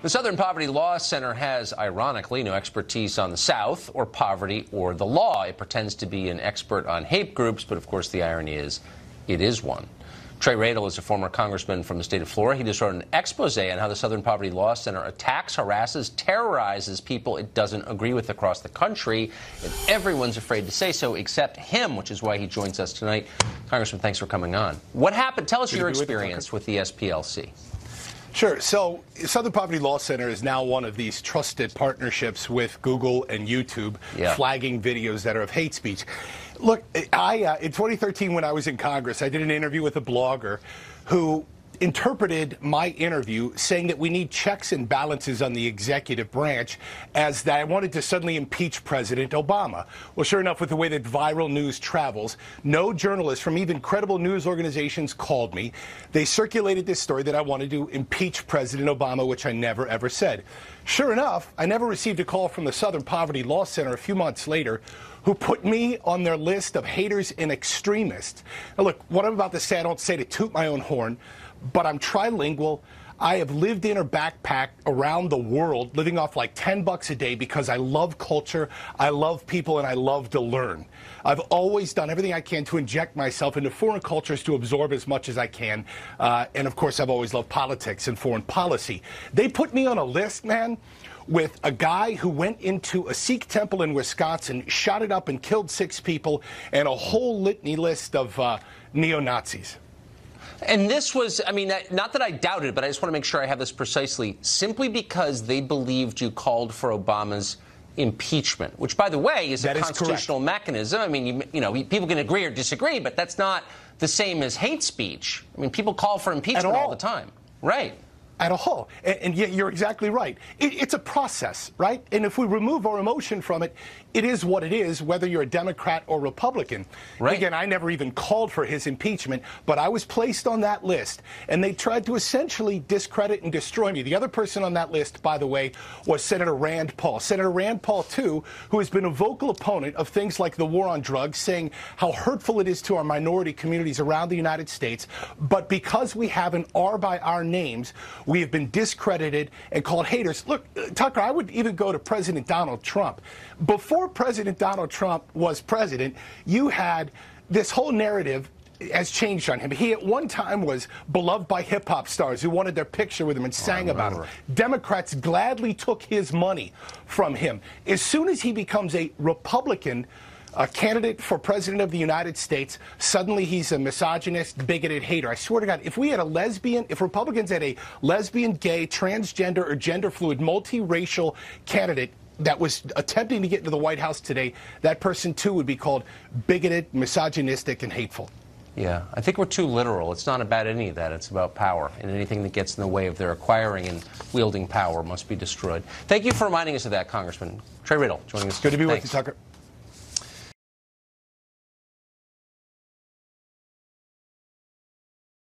The Southern Poverty Law Center has, ironically, no expertise on the South or poverty or the law. It pretends to be an expert on hate groups, but of course the irony is it is one. Trey Radel is a former congressman from the state of Florida. He just wrote an expose on how the Southern Poverty Law Center attacks, harasses, terrorizes people it doesn't agree with across the country. And everyone's afraid to say so except him, which is why he joins us tonight. Congressman, thanks for coming on. What happened? Tell us your experience with the SPLC. Sure. So Southern Poverty Law Center is now one of these trusted partnerships with Google and YouTube, flagging videos that are of hate speech. Look, in 2013, when I was in Congress, I did an interview with a blogger who interpreted my interview saying that we need checks and balances on the executive branch, as that I wanted to suddenly impeach President Obama. Well, sure enough, with the way that viral news travels, no journalist from even credible news organizations called me. They circulated this story that I wanted to impeach President Obama, which I never, ever said. Sure enough, I never received a call from the Southern Poverty Law Center a few months later, who put me on their list of haters and extremists. Now, look, what I'm about to say, I don't say to toot my own horn, but I'm trilingual. I have lived in or backpacked around the world, living off like $10 a day because I love culture, I love people, and I love to learn. I've always done everything I can to inject myself into foreign cultures to absorb as much as I can. And, of course, I've always loved politics and foreign policy. They put me on a list, man, with a guy who went into a Sikh temple in Wisconsin, shot it up and killed 6 people, and a whole litany list of neo-Nazis. And this was, I mean, not that I doubt it, but I just want to make sure I have this precisely, simply because they believed you called for Obama's impeachment, which, by the way, is a constitutional mechanism. I mean, you know, people can agree or disagree, but that's not the same as hate speech. I mean, people call for impeachment all the time. Right. At all. And yet you're exactly right. It's a process, right? And if we remove our emotion from it, it is what it is, whether you're a Democrat or Republican. Right. Again, I never even called for his impeachment, but I was placed on that list, and they tried to essentially discredit and destroy me. The other person on that list, by the way, was Senator Rand Paul. Senator Rand Paul, too, who has been a vocal opponent of things like the war on drugs, saying how hurtful it is to our minority communities around the United States. But because we have an R by our names, we have been discredited and called haters. Look, Tucker, I would even go to President Donald Trump. Before President Donald Trump was president, you had this whole narrative has changed on him. He at one time was beloved by hip-hop stars who wanted their picture with him and sang about him. Democrats gladly took his money from him. As soon as he becomes a Republican candidate for president of the United States, suddenly he's a misogynist, bigoted hater. I swear to God, if Republicans had a lesbian, gay, transgender, or gender-fluid, multiracial candidate that was attempting to get into the White House today, that person, too, would be called bigoted, misogynistic, and hateful. Yeah, I think we're too literal. It's not about any of that. It's about power, and anything that gets in the way of their acquiring and wielding power must be destroyed. Thank you for reminding us of that, Congressman. Trey Radel joining us. Good to be with you, Tucker.